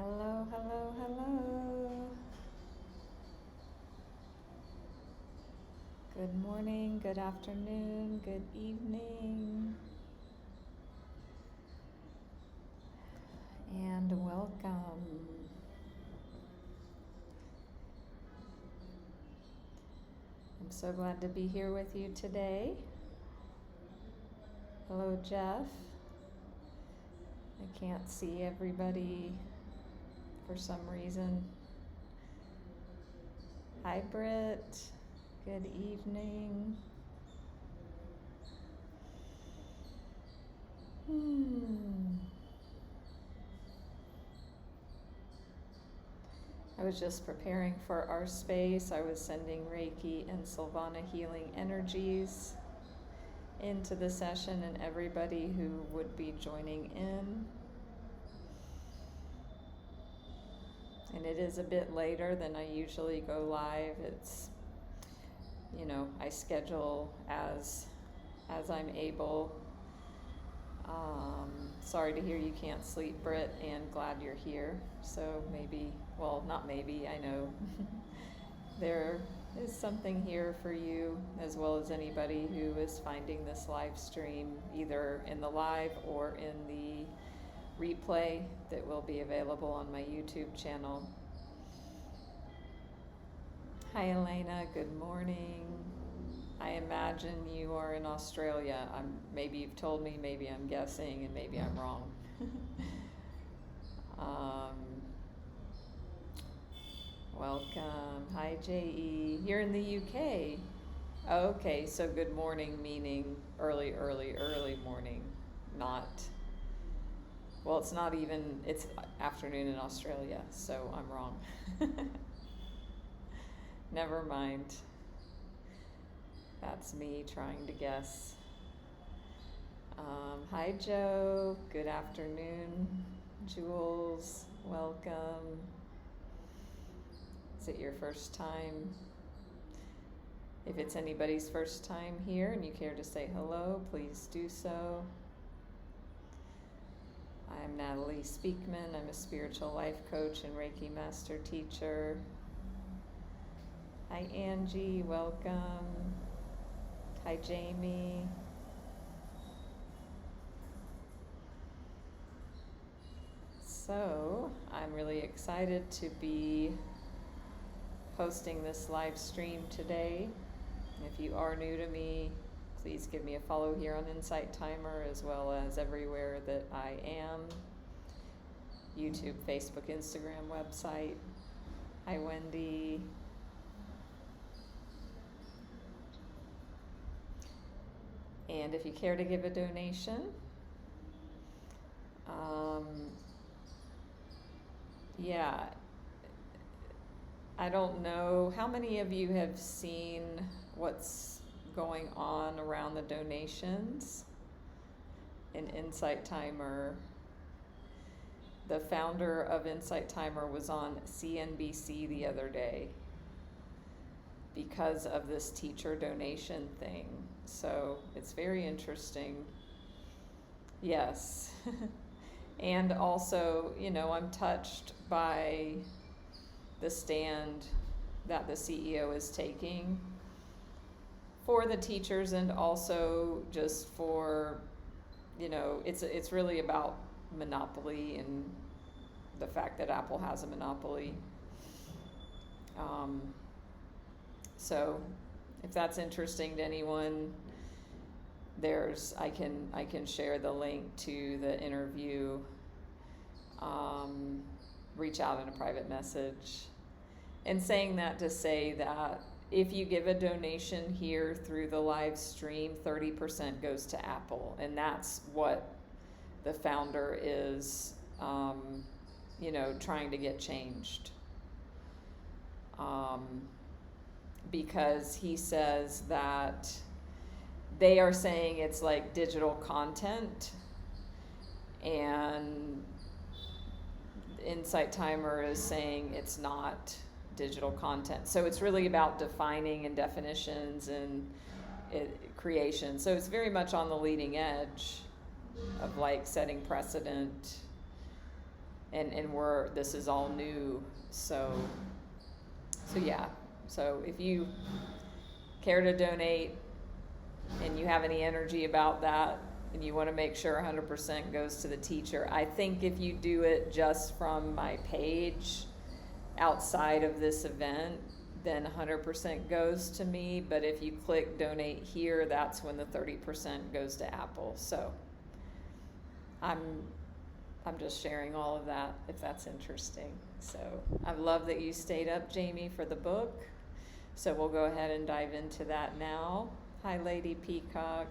Hello, hello, hello. Good morning, good afternoon, good evening, and welcome. I'm so glad to be here with you today. Hello, Jeff. I can't see everybody for some reason. Hi, Britt. Good evening. I was just preparing for our space. I was sending Reiki and Silvana healing energies into the session and everybody who would be joining in. And it is a bit later than I usually go live. It's, I schedule as I'm able. Sorry to hear you can't sleep, Britt, and glad you're here. So maybe, well, not maybe, I know there is something here for you, as well as anybody who is finding this live stream either in the live or in the replay that will be available on my YouTube channel. Hi, Elena. Good morning. I imagine you are in Australia. Maybe you've told me, maybe I'm guessing, and maybe I'm wrong. Welcome. Hi, J.E. You're in the UK. Okay, so good morning meaning early morning, not, well, it's not even, it's afternoon in Australia, so I'm wrong. Never mind. That's me trying to guess. Hi, Joe. Good afternoon. Jules, welcome. Is it your first time? If it's anybody's first time here and you care to say hello, please do so. I'm Natalie Speakman. I'm a spiritual life coach and Reiki master teacher. Hi, Angie. Welcome. Hi, Jamie. So, I'm really excited to be hosting this live stream today. If you are new to me, please give me a follow here on Insight Timer, as well as everywhere that I am. YouTube, Facebook, Instagram, website. Hi, Wendy. And if you care to give a donation, I don't know how many of you have seen what's going on around the donations in Insight Timer. The founder of Insight Timer was on CNBC the other day because of this teacher donation thing. So it's very interesting. Yes. And also, I'm touched by the stand that the CEO is taking for the teachers, and also just for, it's really about monopoly and the fact that Apple has a monopoly. So if that's interesting to anyone, I can share the link to the interview. Reach out in a private message. And saying that to say that if you give a donation here through the live stream, 30% goes to Apple, and that's what the founder is, trying to get changed. Because he says that they are saying it's like digital content, and Insight Timer is saying it's not digital content. So it's really about defining and definitions and creation. So it's very much on the leading edge of like setting precedent and this is all new. So yeah. So if you care to donate and you have any energy about that, and you want to make sure 100% goes to the teacher, I think if you do it just from my page outside of this event, then 100% goes to me. But if you click donate here, that's when the 30% goes to Apple. So I'm just sharing all of that if that's interesting. So I love that you stayed up, Jamie, for the book. So we'll go ahead and dive into that now. Hi, Lady Peacock.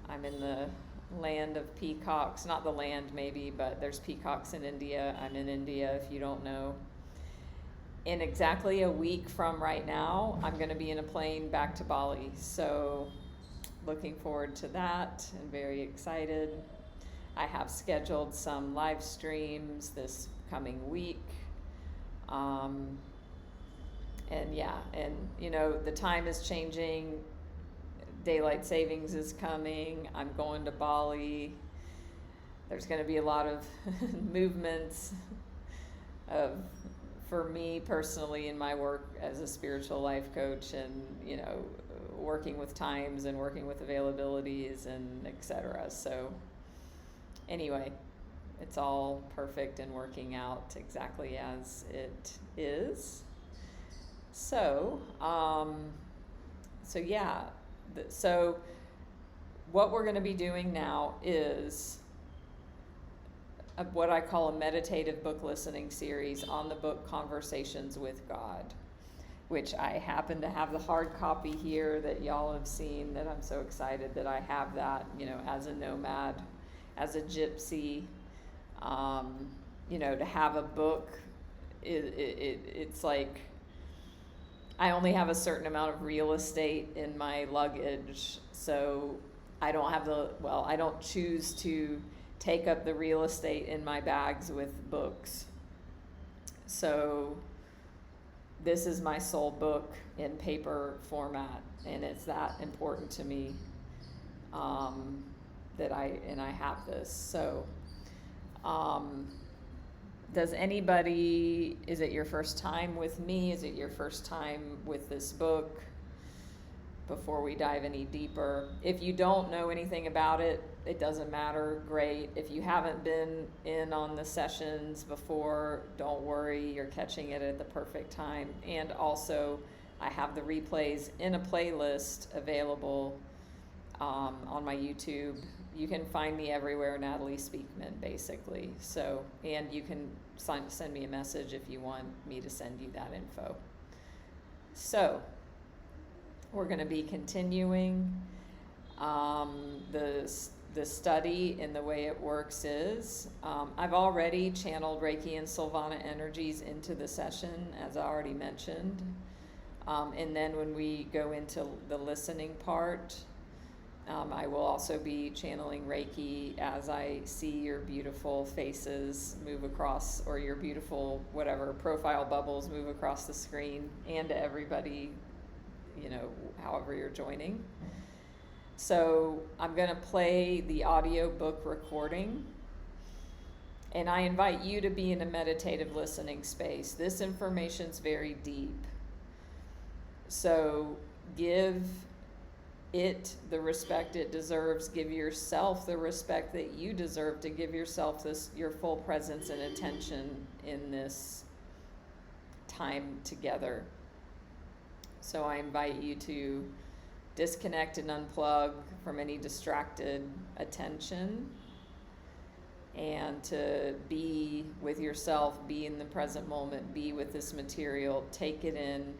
I'm in the land of peacocks. Not the land, maybe, but there's peacocks in India. I'm in India, if you don't know. In exactly a week from right now, I'm going to be in a plane back to Bali. So looking forward to that and very excited. I have scheduled some live streams this coming week. And yeah, and you know, the time is changing. Daylight savings is coming. I'm going to Bali. There's going to be a lot of movements for me personally in my work as a spiritual life coach, and you know, working with times and working with availabilities and etc. So anyway, it's all perfect and working out exactly as it is. So yeah. So what we're going to be doing now is what I call a meditative book listening series on the book Conversations with God, which I happen to have the hard copy here that y'all have seen, that I'm so excited that I have that, you know, as a nomad, as a gypsy, you know, to have a book, it's like, I only have a certain amount of real estate in my luggage, so I don't choose to take up the real estate in my bags with books. So this is my sole book in paper format, and it's that important to me that I have this. So does anybody, is it your first time with me? Is it your first time with this book? Before we dive any deeper, if you don't know anything about it, it doesn't matter, great. If you haven't been in on the sessions before, don't worry, you're catching it at the perfect time. And also, I have the replays in a playlist available on my YouTube. You can find me everywhere, Natalie Speakman, basically. So, and you can send me a message if you want me to send you that info. So, we're going to be continuing the study, and the way it works is I've already channeled Reiki and Sylvana energies into the session, as I already mentioned. And then when we go into the listening part, I will also be channeling Reiki as I see your beautiful faces move across, or your beautiful whatever profile bubbles move across the screen, and to everybody, you know, however you're joining. So I'm going to play the audio book recording, and I invite you to be in a meditative listening space. This information's very deep, so give it the respect it deserves. Give yourself the respect that you deserve to give yourself your full presence and attention in this time together. So I invite you to disconnect and unplug from any distracted attention, and to be with yourself, be in the present moment, be with this material, take it in,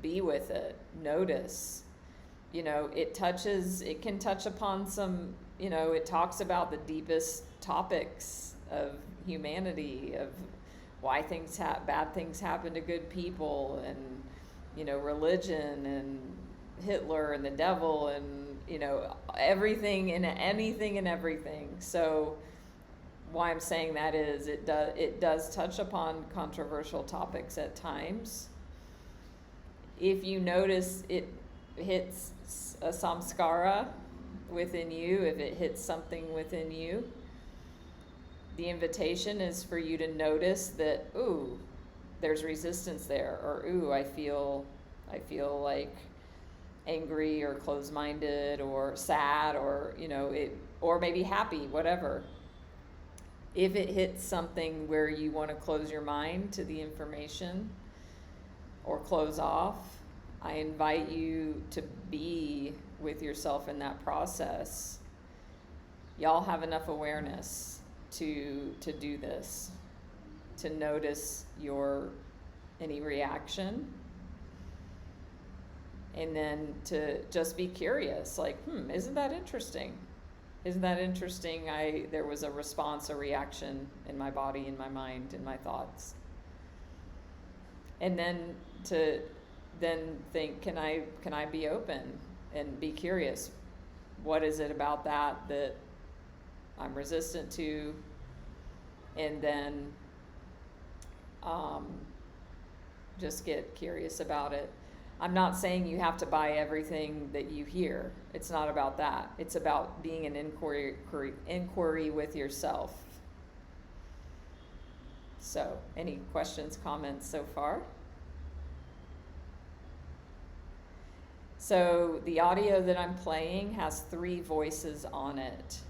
be with it, notice. You know, it can touch upon some, you know, it talks about the deepest topics of humanity, of why bad things happen to good people, and, you know, religion and Hitler and the devil, and, you know, everything and anything and everything. So why I'm saying that is it does touch upon controversial topics at times. If you notice, it hits a samskara, within you, if it hits something within you, the invitation is for you to notice that, ooh, there's resistance there, or ooh, I feel like angry or closed-minded or sad, or or maybe happy, whatever. If it hits something where you want to close your mind to the information or close off, I invite you to be with yourself in that process. Y'all have enough awareness to do this, to notice any reaction, and then to just be curious, like, isn't that interesting? Isn't that interesting? There was a response, a reaction in my body, in my mind, in my thoughts. And then to think, can I be open and be curious? What is it about that I'm resistant to? And then just get curious about it. I'm not saying you have to buy everything that you hear. It's not about that. It's about being an inquiry with yourself. So, any questions, comments so far? So, the audio that I'm playing has 3 voices on it.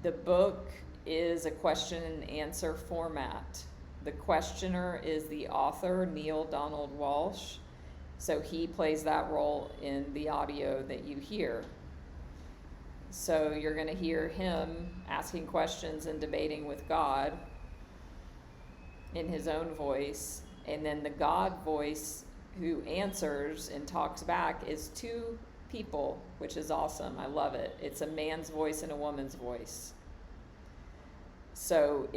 The book is a question and answer format. The questioner is the author, Neale Donald Walsch. So he plays that role in the audio that you hear. So you're going to hear him asking questions and debating with God in his own voice. And then the God voice who answers and talks back is 2 people, which is awesome. I love it. It's a man's voice and a woman's voice. So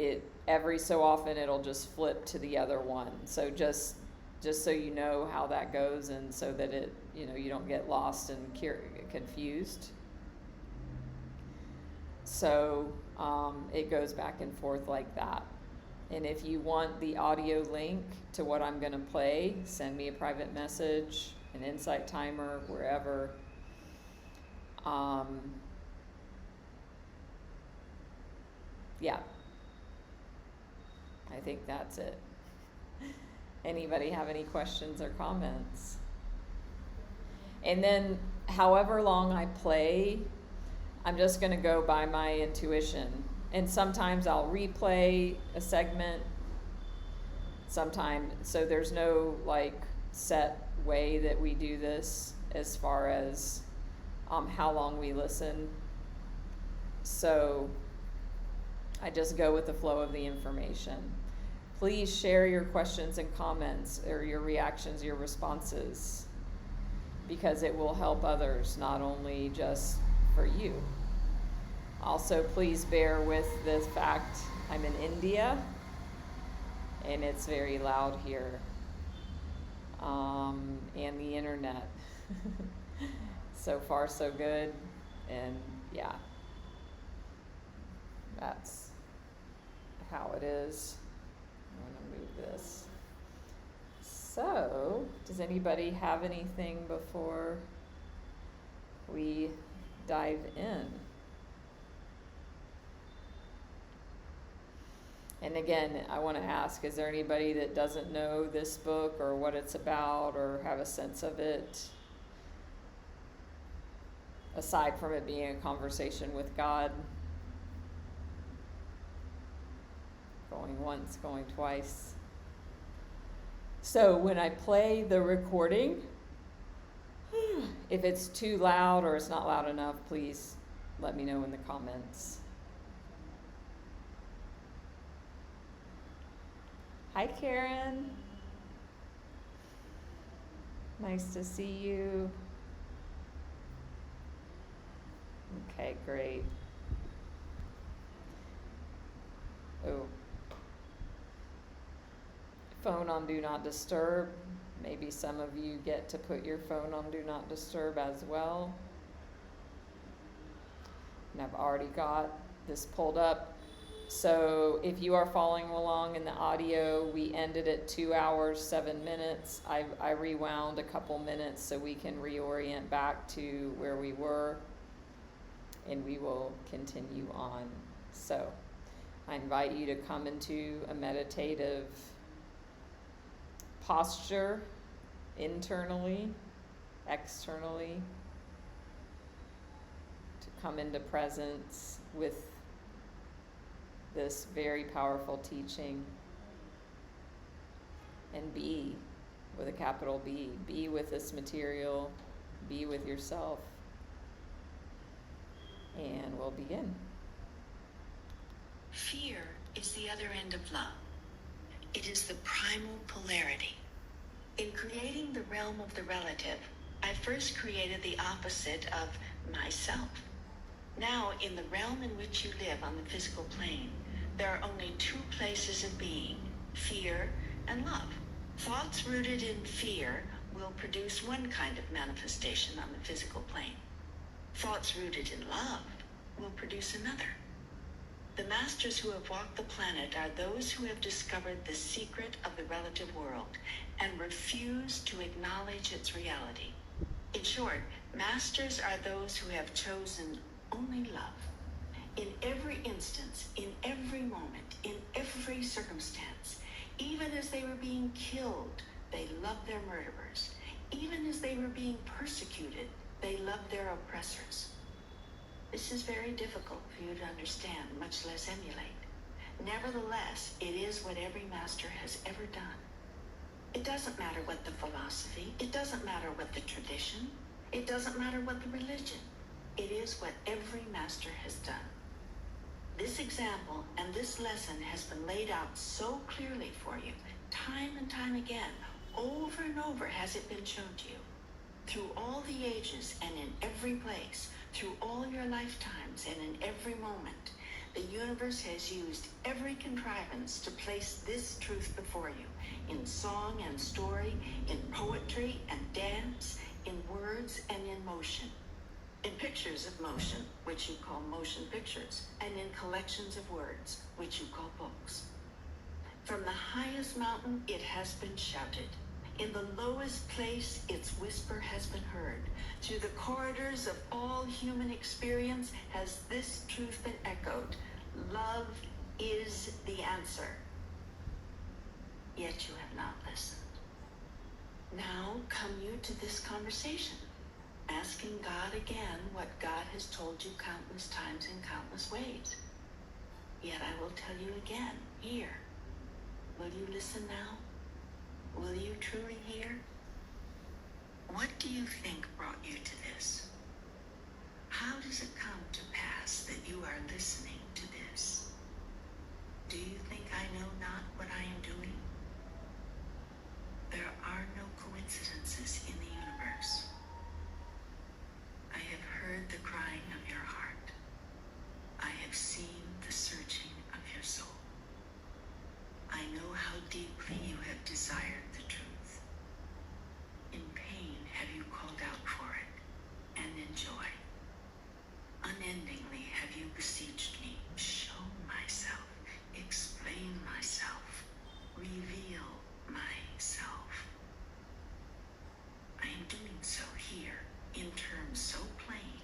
every so often it'll just flip to the other one. So just so you know how that goes, and so that you don't get lost and confused. So it goes back and forth like that. And if you want the audio link to what I'm going to play, send me a private message, an insight timer, wherever. Yeah. I think that's it. Anybody have any questions or comments? And then however long I play, I'm just going to go by my intuition. And sometimes I'll replay a segment. Sometimes, so there's no set way that we do this as far as how long we listen. So I just go with the flow of the information. Please share your questions and comments, or your reactions, your responses, because it will help others, not only just for you. Also, please bear with the fact I'm in India, and it's very loud here, and the internet. So far, so good, and yeah, that's how it is. I'm going to move this. So, does anybody have anything before we dive in? And again, I want to ask, is there anybody that doesn't know this book or what it's about or have a sense of it, aside from it being a conversation with God? Going once, going twice. So when I play the recording, if it's too loud or it's not loud enough, please let me know in the comments. Hi, Karen. Nice to see you. Okay, great. Oh. Phone on Do Not Disturb. Maybe some of you get to put your phone on Do Not Disturb as well. And I've already got this pulled up. So if you are following along in the audio, we ended at 2 hours, 7 minutes. I rewound a couple minutes so we can reorient back to where we were. and we will continue on. So I invite you to come into a meditative posture, internally, externally, to come into presence with this very powerful teaching, and be with a capital B. Be with this material, be with yourself. And we'll begin. Fear is the other end of love. It is the primal polarity. In creating the realm of the relative, I first created the opposite of myself. Now, in the realm in which you live on the physical plane, there are only two places of being, fear and love. Thoughts rooted in fear will produce one kind of manifestation on the physical plane. Thoughts rooted in love will produce another. The masters who have walked the planet are those who have discovered the secret of the relative world and refuse to acknowledge its reality. In short, masters are those who have chosen only love. In every instance, in every moment, in every circumstance, even as they were being killed, they loved their murderers. Even as they were being persecuted, they loved their oppressors. This is very difficult for you to understand, much less emulate. Nevertheless, it is what every master has ever done. It doesn't matter what the philosophy, it doesn't matter what the tradition, it doesn't matter what the religion. It is what every master has done. This example and this lesson has been laid out so clearly for you, time and time again, over and over has it been shown to you. Through all the ages and in every place, through all your lifetimes and in every moment, the universe has used every contrivance to place this truth before you, in song and story, in poetry and dance, in words and in motion. In pictures of motion, which you call motion pictures, and in collections of words, which you call books. From the highest mountain, it has been shouted. In the lowest place, its whisper has been heard. Through the corridors of all human experience has this truth been echoed. Love is the answer. Yet you have not listened. Now come you to this conversation, asking God again what God has told you countless times in countless ways. Yet I will tell you again, here. Will you listen now? Will you truly hear? What do you think brought you to this? How does it come to pass that you are listening to this? Do you think I know not what I am doing? There are no coincidences in the universe. I have heard the crying of your heart. I have seen the searching of your soul. I know how deeply you have desired the truth. In pain have you called out for it, and in joy. Unendingly have you beseeched me, show myself, explain myself, reveal myself. I am doing so here, in terms so plain,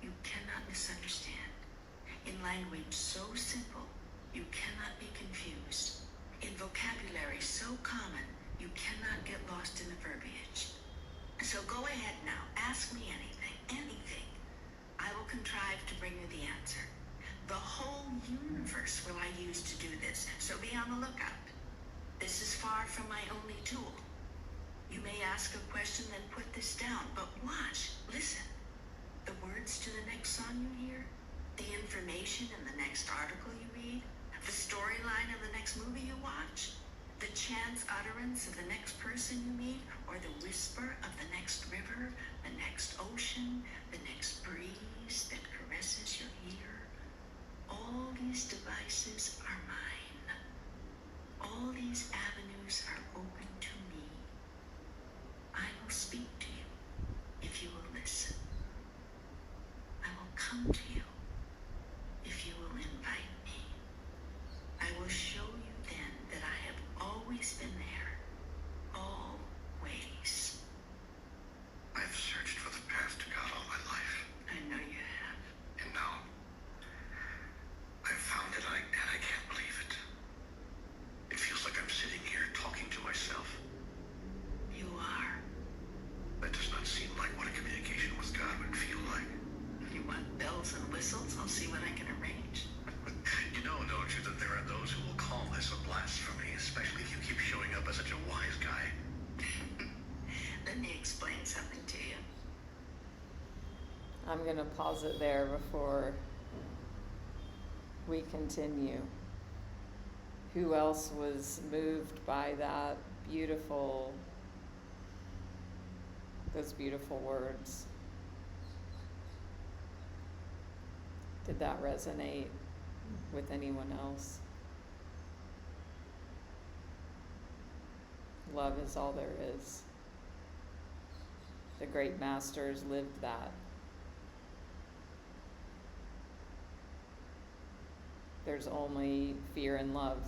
you cannot misunderstand. In language so simple, you cannot be confused. In vocabulary so common, you cannot get lost in the verbiage. So go ahead now, ask me anything, anything. I will contrive to bring you the answer. The whole universe will I use to do this, so be on the lookout. This is far from my only tool. You may ask a question, then put this down, but watch, listen. The words to the next song you hear, the information in the next article you read, the storyline of the next movie you watch, the chance utterance of the next person you meet, or the whisper of the next river, the next ocean, the next breeze that caresses your ear. All these devices are mine. All these avenues are open to me. I will speak to you if you will listen. I will come to you if you will invite me. I will show you then that I have always been there, always. I've searched for the path to God all my life. I know you have. And this a blasphemy, especially if you keep showing up as such a wise guy? Let me explain something to you. I'm going to pause it there before we continue. Who else was moved by those beautiful words? Did that resonate with anyone else? Love is all there is. The great masters lived that. There's only fear and love.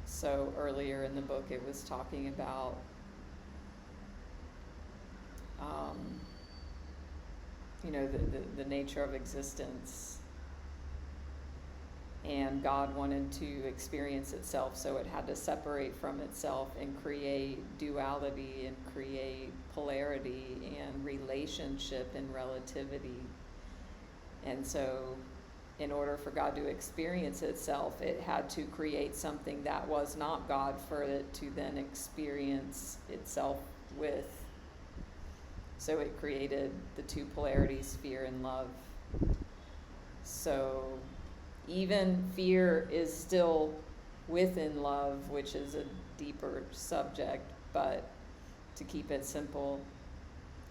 So earlier in the book it was talking about the nature of existence, and God wanted to experience itself, so it had to separate from itself and create duality and create polarity and relationship and relativity. And so in order for God to experience itself, it had to create something that was not God for it to then experience itself with. So it created the two polarities, fear and love. So even fear is still within love, which is a deeper subject, but to keep it simple,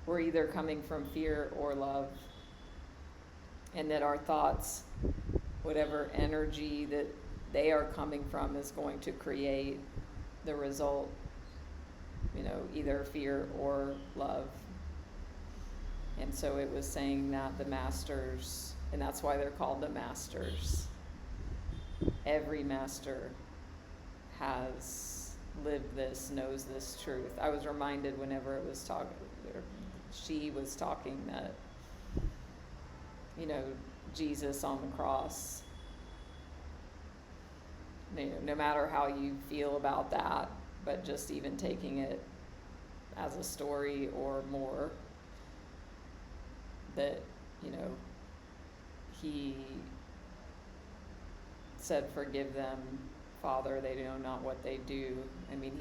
we're either coming from fear or love. And that our thoughts, whatever energy that they are coming from, is going to create the result, either fear or love. And so it was saying that the masters, and that's why they're called the masters. Every master has lived this, knows this truth. I was reminded whenever it was she was talking that, Jesus on the cross, no matter how you feel about that, but just even taking it as a story or more, that, he said, "Forgive them, Father, they know not what they do." I mean,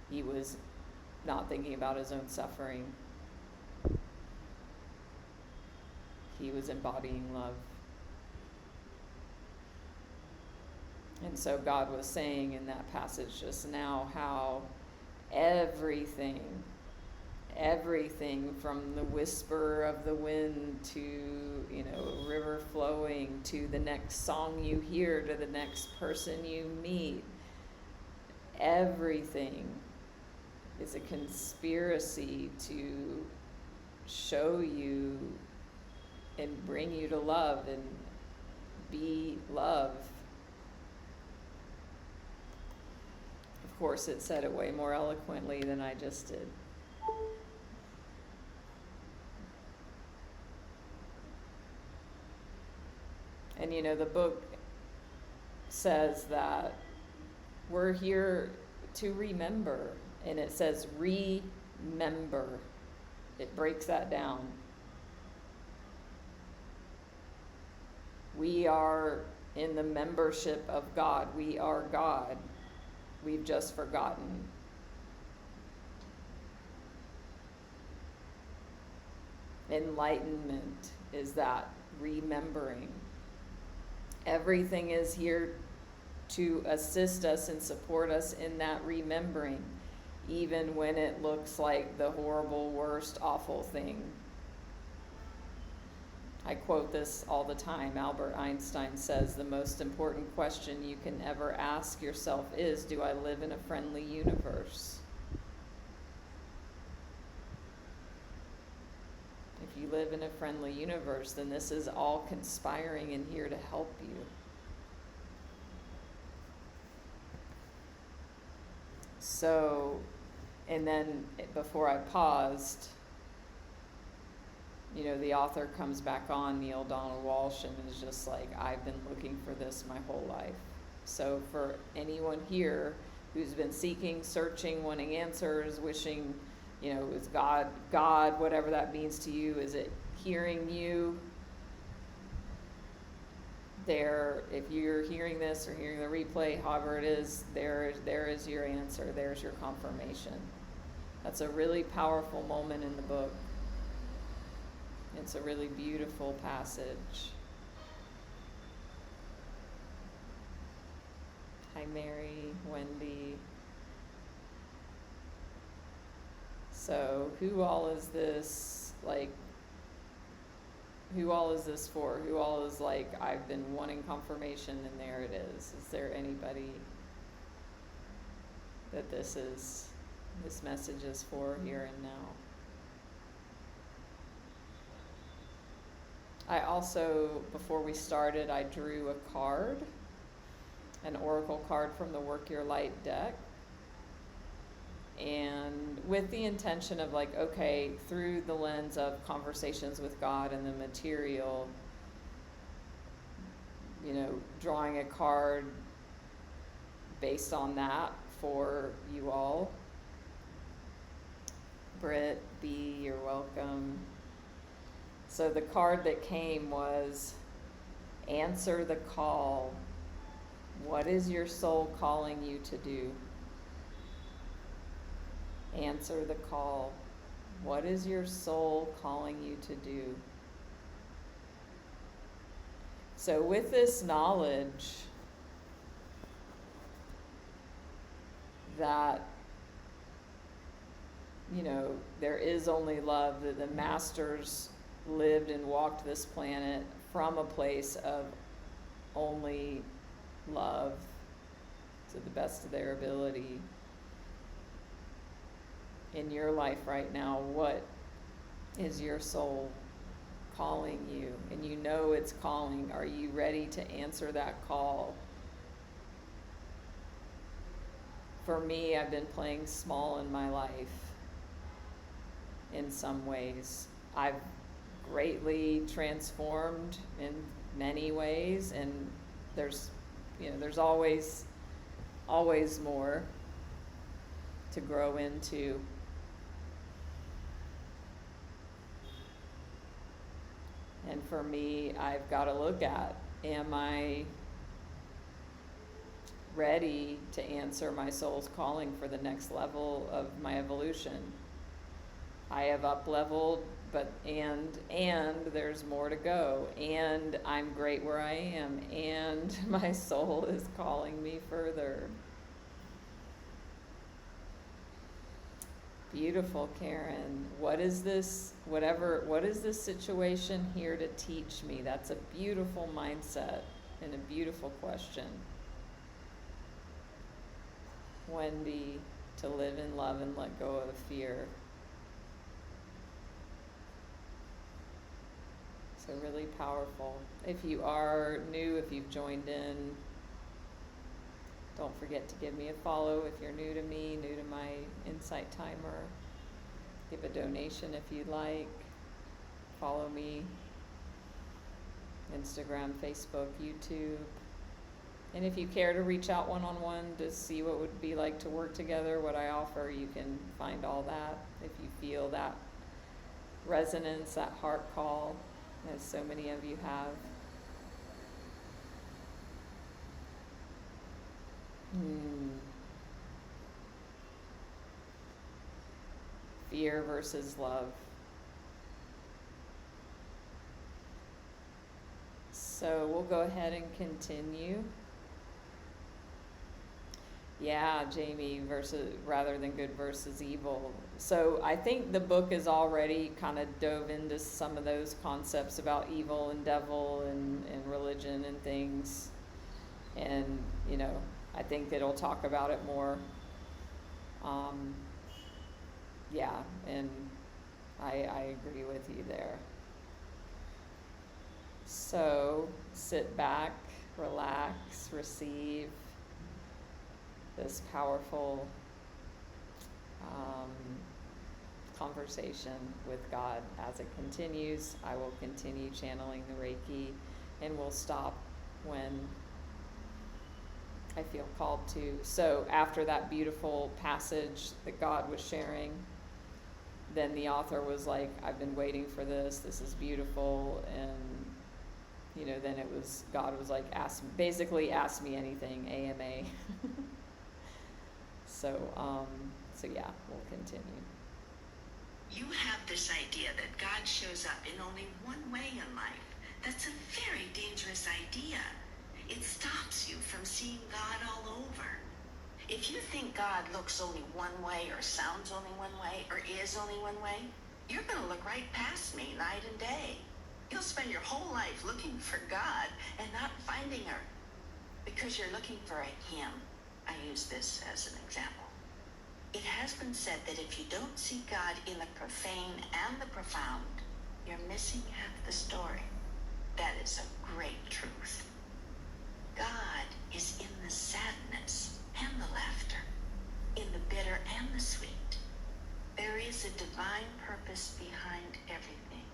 he was not thinking about his own suffering. He was embodying love. And so God was saying in that passage just now how everything from the whisper of the wind to, a river flowing, to the next song you hear, to the next person you meet, everything is a conspiracy to show you and bring you to love and be love. Of course, it said it way more eloquently than I just did. And the book says that we're here to remember, and it says remember. It breaks that down. We are in the membership of God. We are God. We've just forgotten. Enlightenment is that remembering. Everything is here to assist us and support us in that remembering, even when it looks like the horrible, worst, awful thing. I quote this all the time. Albert Einstein says, "The most important question you can ever ask yourself is, do I live in a friendly universe?" If you live in a friendly universe, then this is all conspiring and here to help you. So, and then before I paused, the author comes back on, Neale Donald Walsch, and is just like, I've been looking for this my whole life. So for anyone here who's been seeking, searching, wanting answers, wishing, is God, whatever that means to you, is it hearing you? there, if you're hearing this or hearing the replay, however it is, there is your answer. There's your confirmation. That's a really powerful moment in the book. It's a really beautiful passage. Hi, Mary, Wendy. So, who all is this, like, who all is this for? Who all is like, I've been wanting confirmation and there it is? Is there anybody that this message is for here and now? I also, before we started, I drew a card, an oracle card from the Work Your Light deck. And with the intention of like, okay, through the lens of conversations with God and the material, you know, drawing a card based on that for you all. Britt, B, you're welcome. So the card that came was, answer the call. What is your soul calling you to do? Answer the call. What is your soul calling you to do? So with this knowledge that, you know, there is only love, that the masters lived and walked this planet from a place of only love to the best of their ability. In your life right now, what is your soul calling you? And you know it's calling. Are you ready to answer that call? For me, I've been playing small in my life in some ways. I've greatly transformed in many ways, and there's always more to grow into. And for me, I've got to look at, am I ready to answer my soul's calling for the next level of my evolution? I have up-leveled, but and there's more to go, and I'm great where I am, and my soul is calling me further. Beautiful, Karen. What is this situation here to teach me? That's a beautiful mindset and a beautiful question. Wendy, to live in love and let go of fear. So really powerful. If you are new, if you've joined in, don't forget to give me a follow if you're new to me, new to my Insight Timer. Give a donation if you'd like. Follow me. Instagram, Facebook, YouTube. And if you care to reach out one-on-one to see what it would be like to work together, what I offer, you can find all that if you feel that resonance, that heart call, as so many of you have. Fear versus love. So we'll go ahead and continue. Yeah, Jamie, rather than good versus evil. So I think the book has already kind of dove into some of those concepts about evil and devil and religion and things. And, you know, I think it'll talk about it more. Yeah, and I agree with you there. So sit back, relax, receive this powerful conversation with God. As it continues, I will continue channeling the Reiki, and we'll stop when I feel called to. So after that beautiful passage that God was sharing, then the author was like, I've been waiting for this. This is beautiful. And, you know, then God was like, basically ask me anything, AMA. So yeah, we'll continue. You have this idea that God shows up in only one way in life. That's a very dangerous idea. It stops you from seeing God all over. If you think God looks only one way, or sounds only one way, or is only one way, you're going to look right past me night and day. You'll spend your whole life looking for God and not finding her because you're looking for a him. I use this as an example. It has been said that if you don't see God in the profane and the profound, you're missing half the story. That is a great truth. God is in the sadness and the laughter, in the bitter and the sweet. There is a divine purpose behind everything,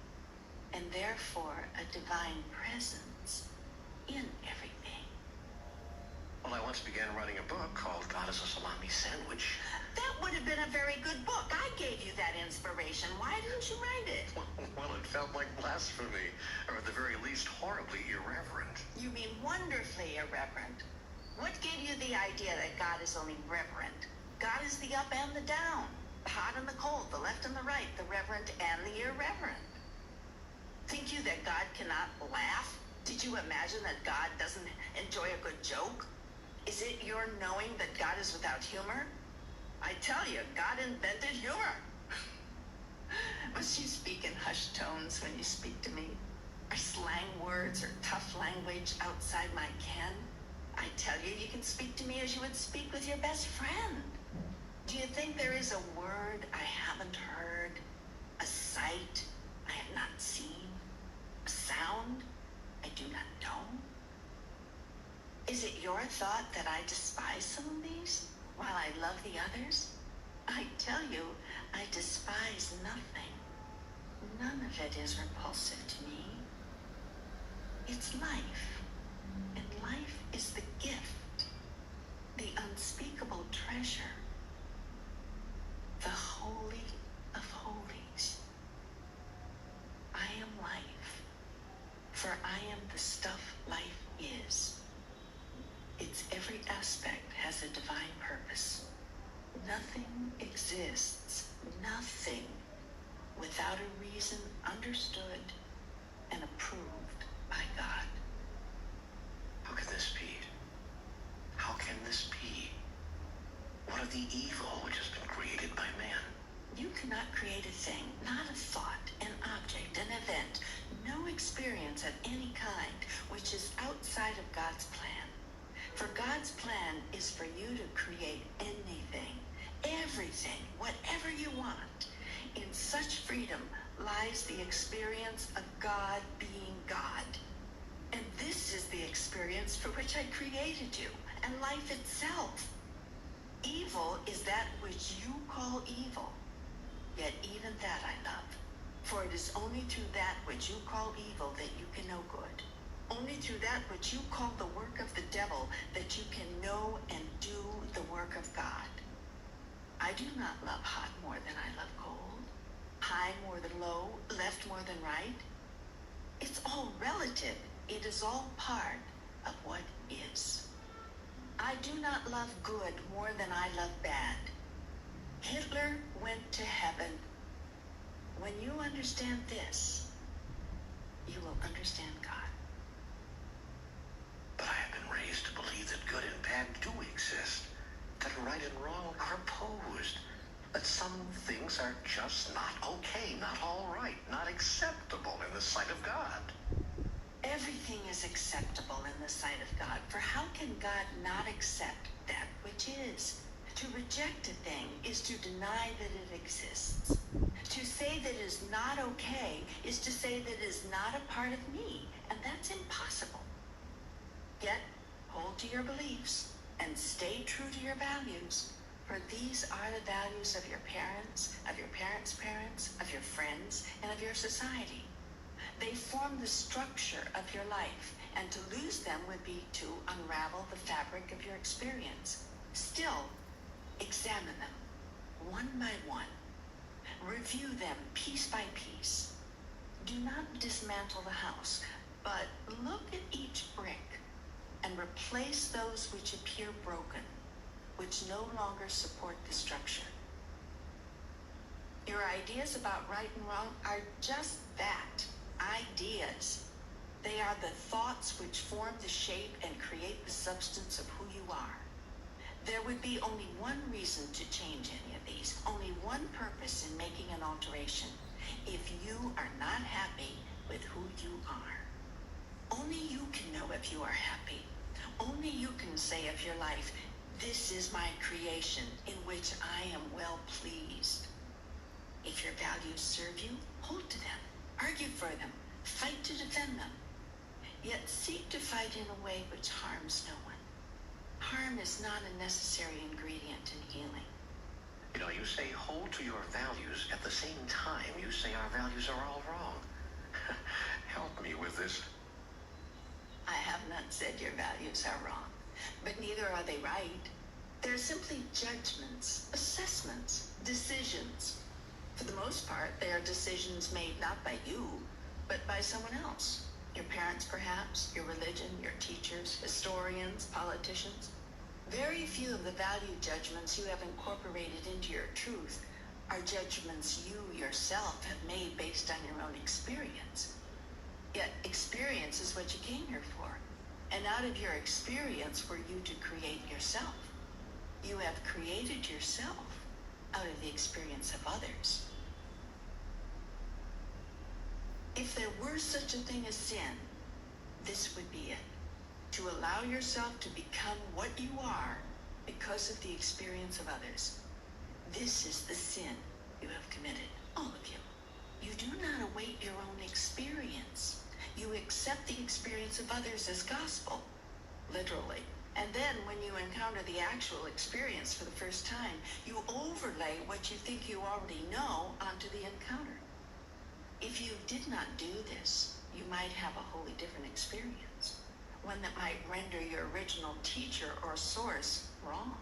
and therefore a divine presence in everything. Well, I once began writing a book called God is a Salami Sandwich. That would have been a very good book. I gave you that inspiration. Why didn't you write it? Well, it felt like blasphemy, or at the very least, horribly irreverent. You mean wonderfully irreverent. What gave you the idea that God is only reverent? God is the up and the down, the hot and the cold, the left and the right, the reverent and the irreverent. Think you that God cannot laugh? Did you imagine that God doesn't enjoy a good joke? Is it your knowing that God is without humor? I tell you, God invented humor. Must you speak in hushed tones when you speak to me? Are slang words or tough language outside my ken? I tell you, you can speak to me as you would speak with your best friend. Do you think there is a word I haven't heard? A sight I have not seen? A sound I do not know? Is it your thought that I despise some of these while I love the others? I tell you, I despise nothing. None of it is repulsive to me. It's life, and life is the gift, the unspeakable treasure, the holy of holies. I am life, for I am the stuff life is. Its every aspect has a divine purpose. Nothing exists, nothing, without a reason understood and approved by God. How can this be? How can this be? What of the evil which has been created by man? You cannot create a thing, not a thought, an object, an event, no experience of any kind, which is outside of God's plan. For God's plan is for you to create anything, everything, whatever you want. In such freedom lies the experience of God being God. And this is the experience for which I created you, and life itself. Evil is that which you call evil, yet even that I love. For it is only through that which you call evil that you can know good. Only through that which you call the work of the devil that you can know and do the work of God. I do not love hot more than I love cold, high more than low, left more than right. It's all relative. It is all part of what is. I do not love good more than I love bad. Hitler went to heaven. When you understand this, you will understand God. But I have been raised to believe that good and bad do exist, that right and wrong are opposed, that some things are just not okay, not all right, not acceptable in the sight of God. Everything is acceptable in the sight of God, for how can God not accept that which is? To reject a thing is to deny that it exists. To say that it is not okay is to say that it is not a part of me, and that's impossible. Yet, hold to your beliefs and stay true to your values, for these are the values of your parents, of your parents' parents, of your friends, and of your society. They form the structure of your life, and to lose them would be to unravel the fabric of your experience. Still, examine them one by one. Review them piece by piece. Do not dismantle the house, but look at replace those which appear broken, which no longer support the structure. Your ideas about right and wrong are just that, ideas. They are the thoughts which form the shape and create the substance of who you are. There would be only one reason to change any of these, only one purpose in making an alteration, if you are not happy with who you are. Only you can know if you are happy. Only you can say of your life, this is my creation in which I am well pleased. If your values serve you, hold to them, argue for them, fight to defend them. Yet seek to fight in a way which harms no one. Harm is not a necessary ingredient in healing. You know, you say hold to your values. At the same time, you say our values are all wrong. Help me with this. I have not said your values are wrong, but neither are they right. They're simply judgments, assessments, decisions. For the most part, they are decisions made not by you, but by someone else. Your parents, perhaps, your religion, your teachers, historians, politicians. Very few of the value judgments you have incorporated into your truth are judgments you yourself have made based on your own experience. Yet experience is what you came here for. And out of your experience were you to create yourself. You have created yourself out of the experience of others. If there were such a thing as sin, this would be it. To allow yourself to become what you are because of the experience of others. This is the sin you have committed, all of you. You do not await your own experience. You accept the experience of others as gospel, literally. And then when you encounter the actual experience for the first time, you overlay what you think you already know onto the encounter. If you did not do this, you might have a wholly different experience, one that might render your original teacher or source wrong.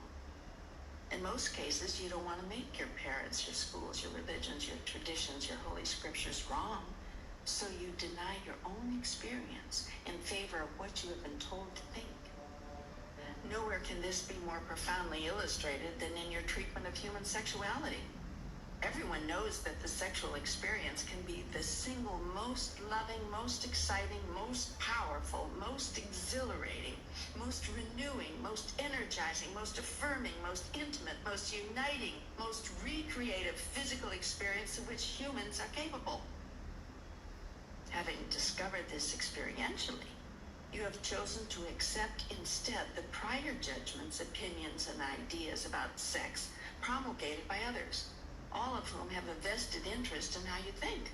In most cases, you don't want to make your parents, your schools, your religions, your traditions, your holy scriptures wrong. So you deny your own experience in favor of what you have been told to think. Nowhere can this be more profoundly illustrated than in your treatment of human sexuality. Everyone knows that the sexual experience can be the single most loving, most exciting, most powerful, most exhilarating, most renewing, most energizing, most affirming, most intimate, most uniting, most recreative physical experience of which humans are capable. Having discovered this experientially, you have chosen to accept instead the prior judgments, opinions, and ideas about sex promulgated by others, all of whom have a vested interest in how you think.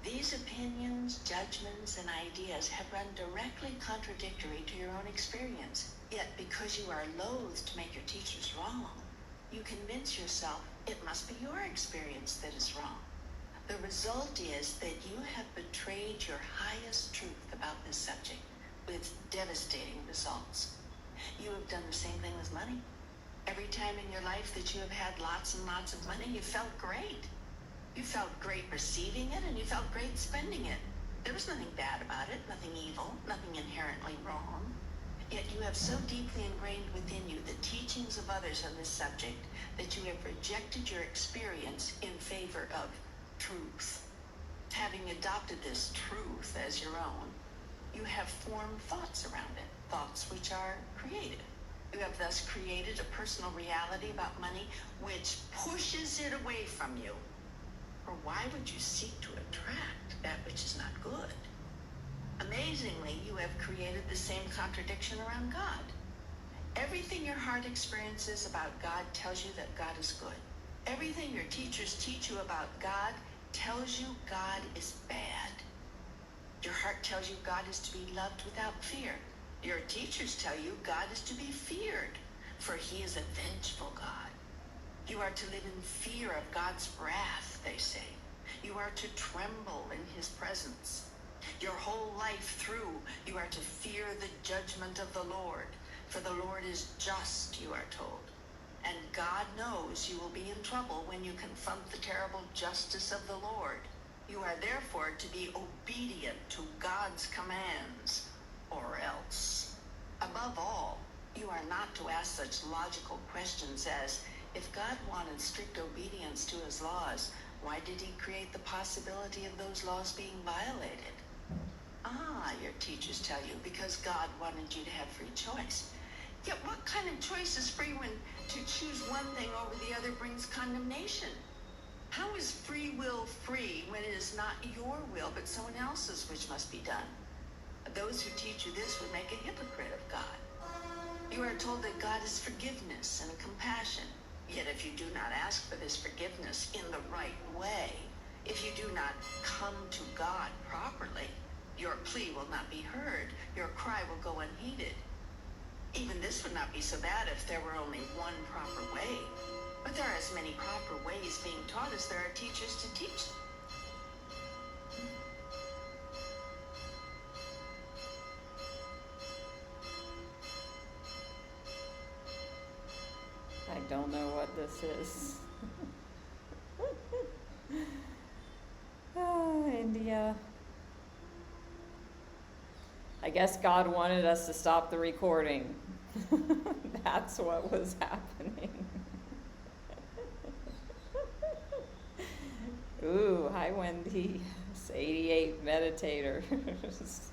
These opinions, judgments, and ideas have run directly contradictory to your own experience. Yet because you are loath to make your teachers wrong, you convince yourself it must be your experience that is wrong. The result is that you have betrayed your highest truth about this subject with devastating results. You have done the same thing with money. Every time in your life that you have had lots and lots of money, you felt great. You felt great receiving it, and you felt great spending it. There was nothing bad about it, nothing evil, nothing inherently wrong. Yet you have so deeply ingrained within you the teachings of others on this subject that you have rejected your experience in favor of truth. Having adopted this truth as your own, you have formed thoughts around it, thoughts which are creative. You have thus created a personal reality about money which pushes it away from you. For why would you seek to attract that which is not good? Amazingly, you have created the same contradiction around God. Everything your heart experiences about God tells you that God is good. Everything your teachers teach you about God tells you God is bad. Your heart tells you God is to be loved without fear. Your teachers tell you God is to be feared, for he is a vengeful God. You are to live in fear of God's wrath, they say. You are to tremble in his presence. Your whole life through, you are to fear the judgment of the Lord, for the Lord is just, you are told. And God knows you will be in trouble when you confront the terrible justice of the Lord. You are therefore to be obedient to God's commands, or else. Above all, you are not to ask such logical questions as, if God wanted strict obedience to his laws, why did he create the possibility of those laws being violated? Ah, your teachers tell you, because God wanted you to have free choice. Yet what kind of choice is free when to choose one thing over the other brings condemnation? How is free will free when it is not your will but someone else's which must be done? Those who teach you this would make a hypocrite of God. You are told that God is forgiveness and compassion. Yet if you do not ask for this forgiveness in the right way, if you do not come to God properly, your plea will not be heard. Your cry will go unheeded. Even this would not be so bad if there were only one proper way. But there are as many proper ways being taught as there are teachers to teach them. I don't know what this is. Oh, India. I guess God wanted us to stop the recording. That's what was happening. Ooh, hi Wendy. It's 88 meditators.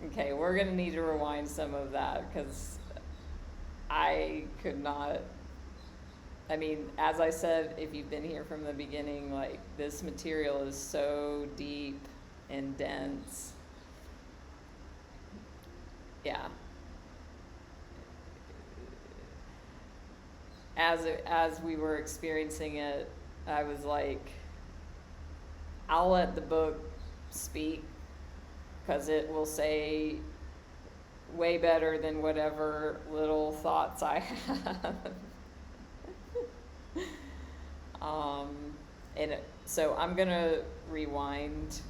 Okay, we're gonna need to rewind some of that because I could not. I mean, as I said, if you've been here from the beginning, like, this material is so deep and dense. Yeah. As we were experiencing it, I was like, I'll let the book speak because it will say way better than whatever little thoughts I have. So I'm gonna rewind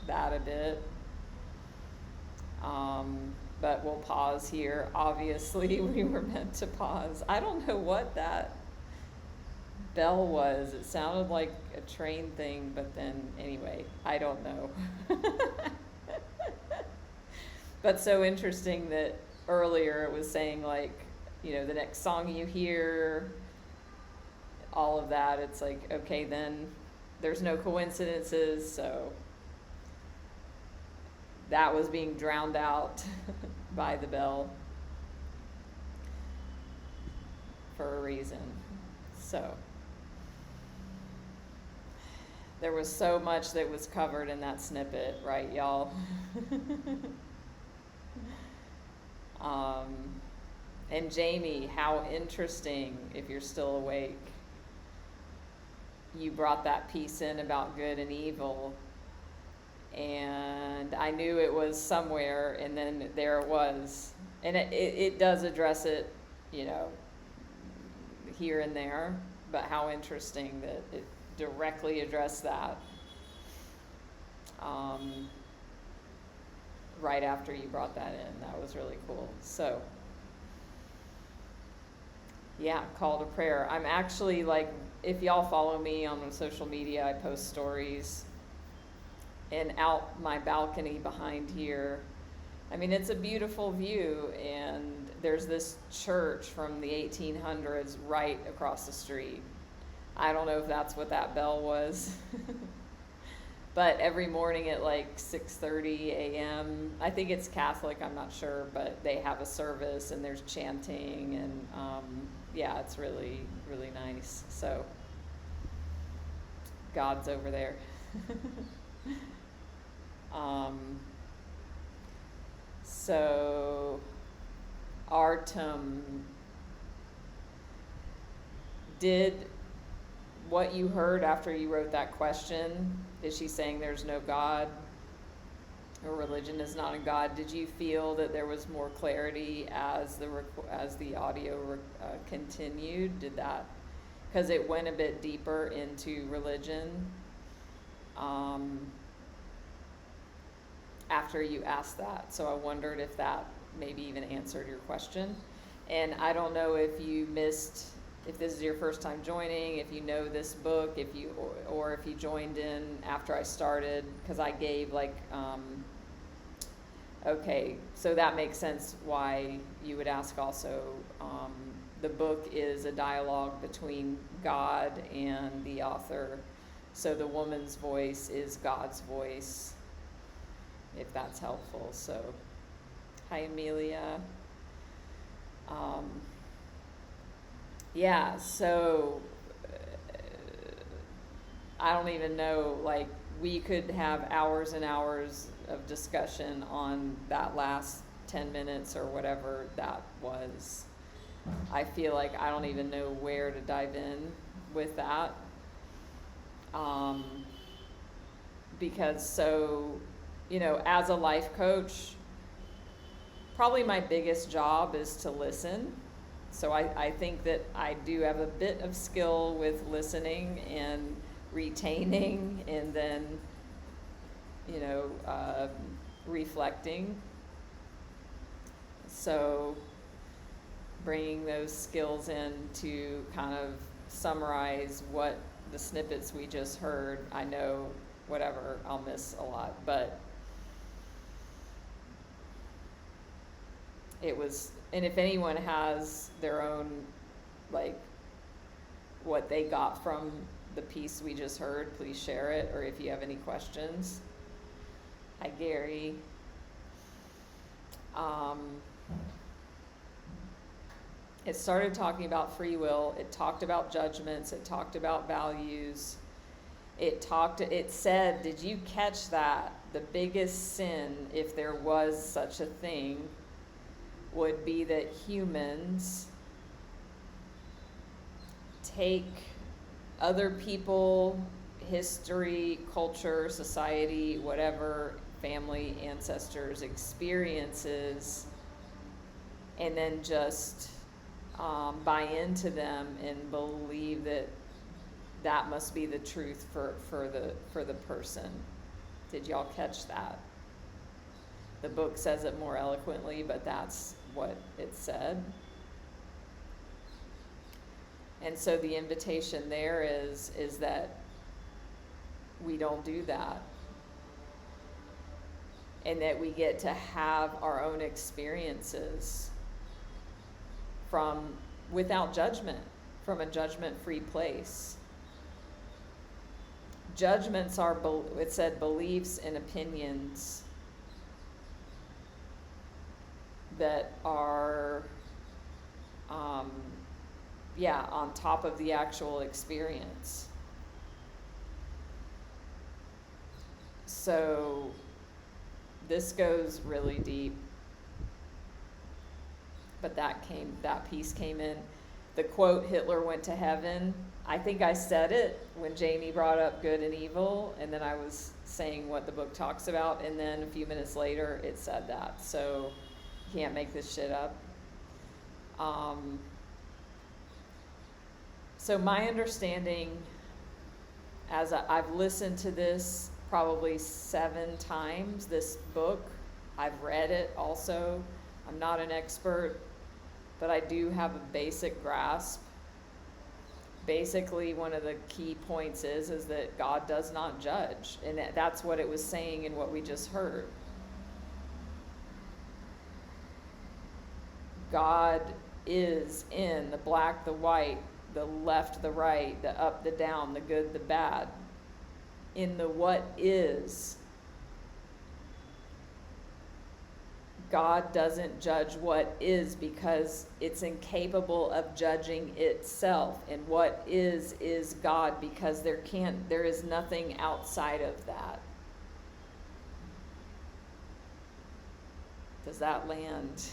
that a bit, but we'll pause here. Obviously, we were meant to pause. I don't know what that bell was. It sounded like a train thing, but then anyway, I don't know. But so interesting that earlier it was saying, like, the next song you hear, all of that, it's like, okay, then there's no coincidences, so that was being drowned out by the bell for a reason. So there was so much that was covered in that snippet, right, y'all? And Jamie, how interesting, if you're still awake, you brought that piece in about good and evil, and I knew it was somewhere, and then there it was, and it does address it, here and there, but how interesting that it directly addressed that right after you brought that in. That was really cool. So yeah, call to prayer. I'm actually, like, if y'all follow me on social media, I post stories, and out my balcony behind here, I mean, it's a beautiful view, and there's this church from the 1800s right across the street. I don't know if that's what that bell was. But every morning at like 6:30 a.m., I think it's Catholic, I'm not sure, but they have a service and there's chanting, and yeah, it's really, really nice. So God's over there. So Artem, did what you heard after you wrote that question, is she saying there's no God or religion is not a God? Did you feel that there was more clarity as the audio continued? Did that, because it went a bit deeper into religion after you asked that, so I wondered if that maybe even answered your question. And I don't know if you missed, if this is your first time joining, if you know this book, or if you joined in after I started, because I gave like okay, so that makes sense why you would ask also. The book is a dialogue between God and the author. So the woman's voice is God's voice, if that's helpful. So, hi, Amelia. Yeah, so I don't even know, like, we could have hours and hours of discussion on that last 10 minutes or whatever that was. I feel like I don't even know where to dive in with that. Because so, as a life coach, probably my biggest job is to listen. So I think that I do have a bit of skill with listening and retaining and then, reflecting. So bringing those skills in to kind of summarize what the snippets we just heard. I know, whatever, I'll miss a lot, but it was, and if anyone has their own, like, what they got from the piece we just heard, please share it, or if you have any questions. Hi, Gary. It started talking about free will. It talked about judgments. It talked about values. It said, did you catch that? The biggest sin, if there was such a thing, would be that humans take other people, history, culture, society, whatever, family, ancestors, experiences, and then just buy into them and believe that must be the truth for the person. Did y'all catch that? The book says it more eloquently, but that's what it said. And so the invitation there is that we don't do that. And that we get to have our own experiences without judgment, from a judgment-free place. Judgments are, it said, beliefs and opinions that are, on top of the actual experience. So this goes really deep. But that piece came in. The quote, Hitler went to heaven, I think I said it when Jamie brought up good and evil, and then I was saying what the book talks about, and then a few minutes later it said that. So you can't make this shit up. So my understanding, as I've listened to this probably 7 times, this book, I've read it also. I'm not an expert, but I do have a basic grasp. Basically, one of the key points is that God does not judge, and that's what it was saying in what we just heard. God is in the black, the white, the left, the right, the up, the down, the good, the bad, in the what is. God doesn't judge what is because it's incapable of judging itself, and what is God, because there is nothing outside of that. Does that land?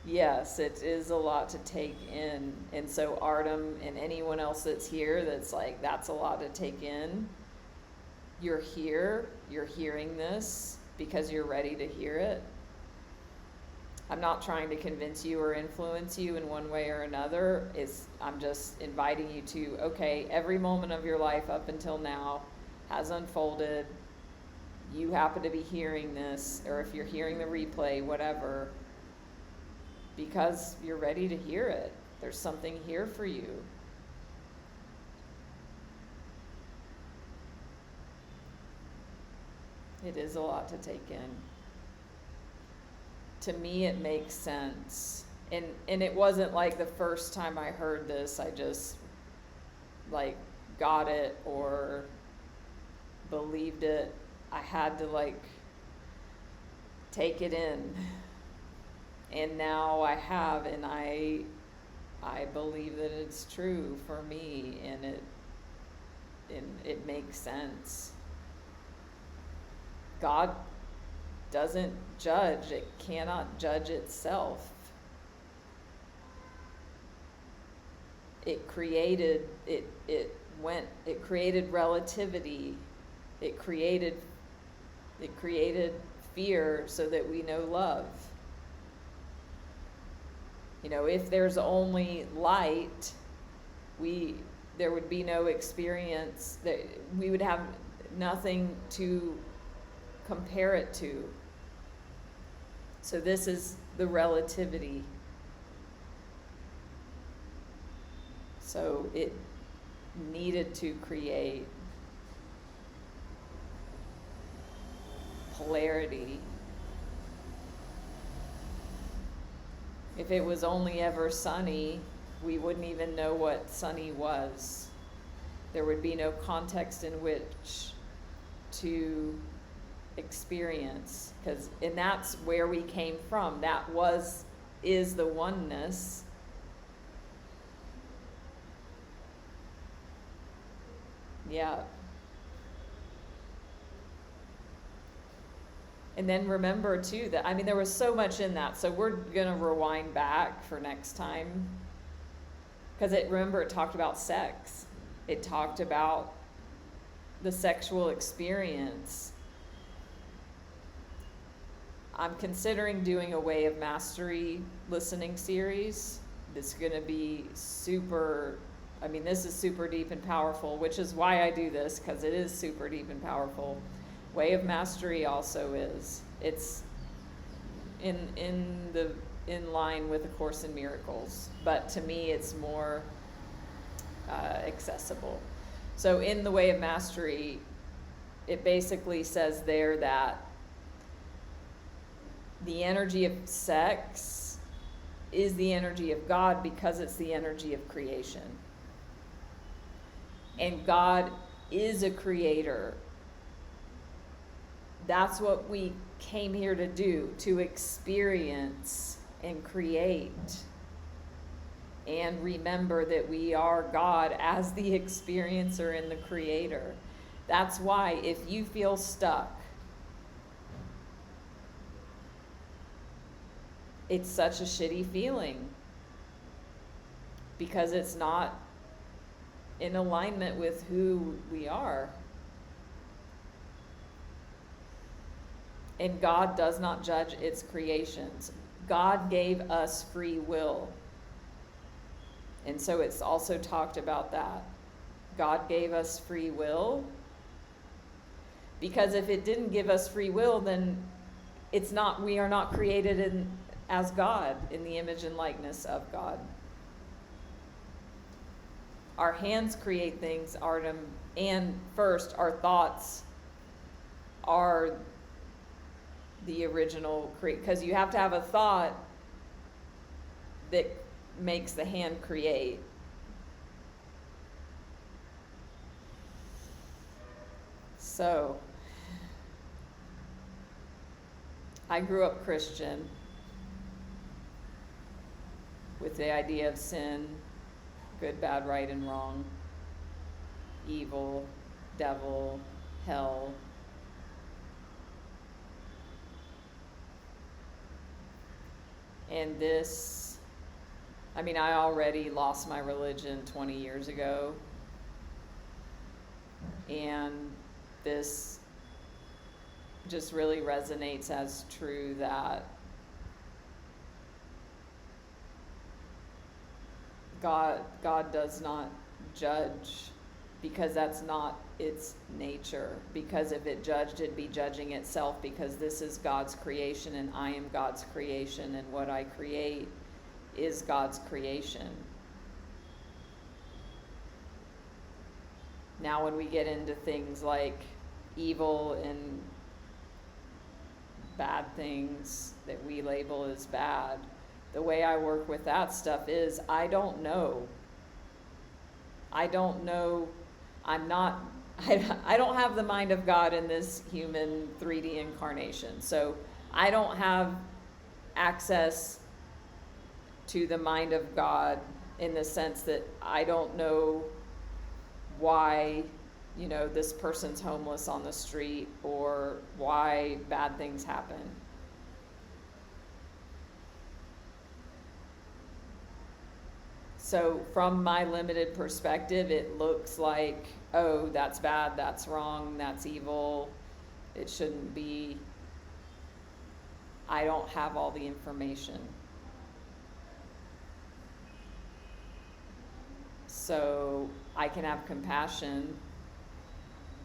Yes, it is a lot to take in. And so Artem and anyone else that's here that's like, that's a lot to take in. You're here, you're hearing this because you're ready to hear it. I'm not trying to convince you or influence you in one way or another. I'm just inviting you to, okay, every moment of your life up until now has unfolded. You happen to be hearing this, or if you're hearing the replay, whatever, because you're ready to hear it. There's something here for you. It is a lot to take in. To me, it makes sense. And it wasn't like the first time I heard this, I just like got it or believed it. I had to like take it in. And now I have, and I believe that it's true for me, and it makes sense. God doesn't judge. It cannot judge itself. It created relativity. It created fear so that we know love. You know, if there's only light, there would be no experience, that we would have nothing to compare it to. So this is the relativity. So it needed to create polarity. If it was only ever sunny, we wouldn't even know what sunny was. There would be no context in which to experience, and that's where we came from. That is the oneness. Yeah. And then remember too that, I mean, there was so much in that, so we're gonna rewind back for next time, because it talked about sex. It talked about the sexual experience. I'm considering doing a Way of Mastery listening series. This is gonna be super, I mean, this is super deep and powerful, which is why I do this, because it is super deep and powerful. Way of Mastery also is. It's in line with A Course in Miracles, but to me it's more accessible. So in the Way of Mastery, it basically says there that the energy of sex is the energy of God because it's the energy of creation. And God is a creator. That's what we came here to do, to experience and create. And remember that we are God as the experiencer and the creator. That's why if you feel stuck, it's such a shitty feeling, because it's not in alignment with who we are. And God does not judge its creations. God gave us free will. And so it's also talked about that. God gave us free will. Because if it didn't give us free will, then we are not created as God, in the image and likeness of God. Our hands create things, and first, our thoughts are the original because you have to have a thought that makes the hand create. So I grew up Christian with the idea of sin, good, bad, right, and wrong, evil, devil, hell. And this, I mean, I already lost my religion 20 years ago. And this just really resonates as true, that God does not judge, because that's not its nature. Because if it judged, it'd be judging itself, because this is God's creation and I am God's creation, and what I create is God's creation. Now when we get into things like evil and bad things that we label as bad. The way I work with that stuff is I don't know. I don't know. I'm not, I don't have the mind of God in this human 3D incarnation. So I don't have access to the mind of God in the sense that I don't know why, you know, this person's homeless on the street or why bad things happen. So from my limited perspective, it looks like, oh, that's bad, that's wrong, that's evil, it shouldn't be. I don't have all the information. So I can have compassion,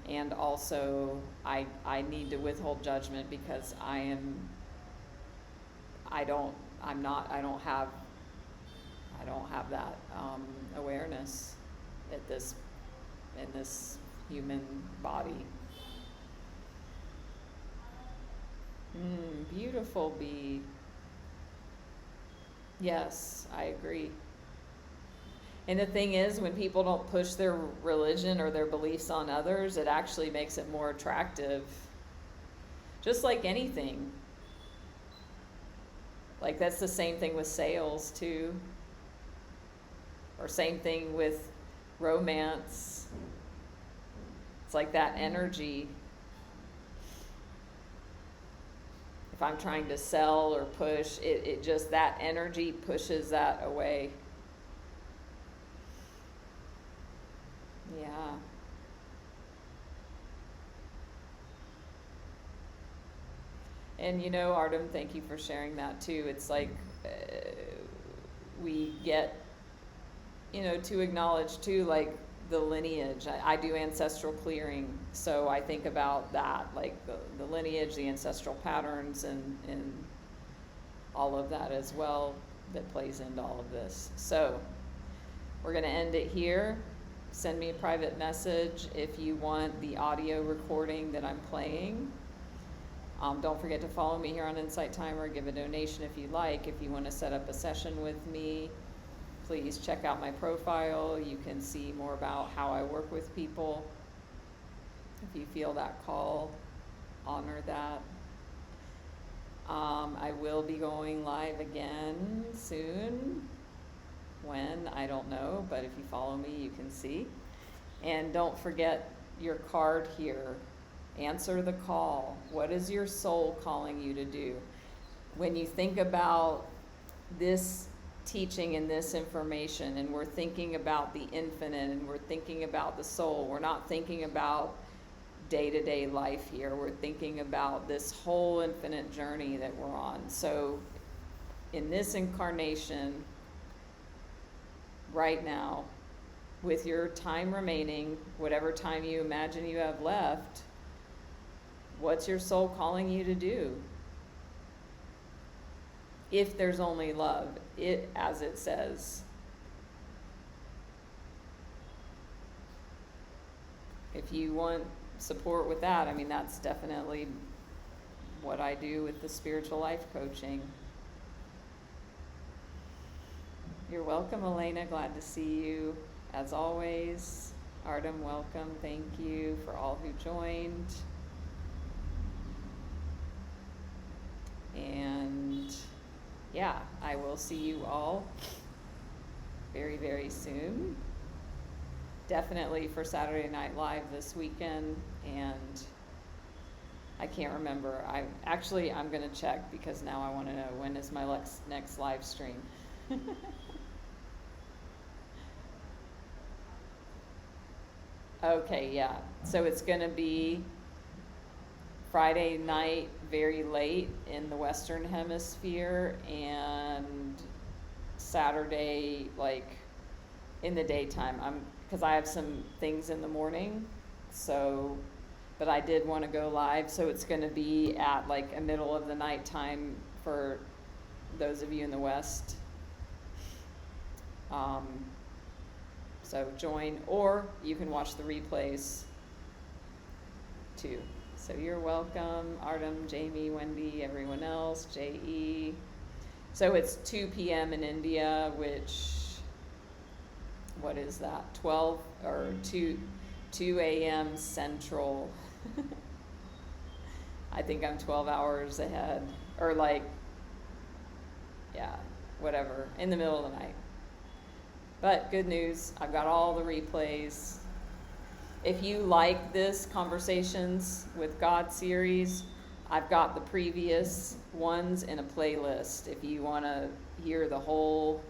and also I need to withhold judgment because I don't have that awareness in this human body. Beautiful bee. Yes, I agree. And the thing is, when people don't push their religion or their beliefs on others, it actually makes it more attractive. Just like anything. Like that's the same thing with sales too. Or same thing with romance. It's like that energy. If I'm trying to sell or push, it just, that energy pushes that away. Yeah. And you know, Artem, thank you for sharing that too. It's like we get, you know, to acknowledge too, like the lineage. I do ancestral clearing, so I think about that, like the lineage, the ancestral patterns, and all of that as well that plays into all of this. So we're going to end it here. Send me a private message if you want the audio recording that I'm playing. Don't forget to follow me here on Insight Timer. Give a donation if you like. If you want to set up a session with me, please check out my profile. You can see more about how I work with people. If you feel that call, honor that. I will be going live again soon. When, I don't know, but if you follow me, you can see. And don't forget your card here. Answer the call. What is your soul calling you to do? When you think about this teaching and this information, and we're thinking about the infinite, and we're thinking about the soul, we're not thinking about day-to-day life here. We're thinking about this whole infinite journey that we're on. So in this incarnation, right now, with your time remaining, whatever time you imagine you have left, what's your soul calling you to do? If there's only love, it, as it says. If you want support with that, I mean, that's definitely what I do with the spiritual life coaching. You're welcome, Elena. Glad to see you. As always, Artem, welcome. Thank you for all who joined. And yeah, I will see you all very, very soon. Definitely for Saturday Night Live this weekend. And I can't remember. I'm going to check because now I want to know when is my next live stream. Okay, yeah. So it's going to be Friday night, very late in the Western Hemisphere, and Saturday, like, in the daytime. Because I have some things in the morning, so, but I did want to go live, so it's going to be at, like, a middle of the night time for those of you in the West. So join, or you can watch the replays too. So you're welcome, Artem, Jamie, Wendy, everyone else, J.E. So it's 2 p.m. in India, which, what is that, 12 or 2 a.m. Central. I think I'm 12 hours ahead, or like, yeah, whatever, in the middle of the night. But good news, I've got all the replays. If you like this Conversations with God series, I've got the previous ones in a playlist. If you want to hear the whole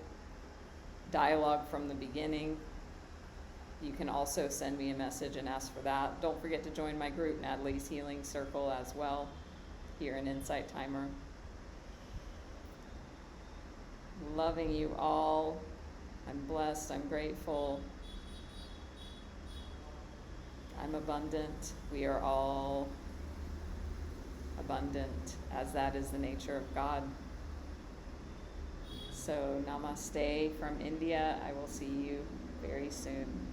dialogue from the beginning, you can also send me a message and ask for that. Don't forget to join my group, Natalie's Healing Circle, as well, here in Insight Timer. Loving you all. I'm blessed. I'm grateful. I'm abundant. We are all abundant, as that is the nature of God. So namaste from India. I will see you very soon.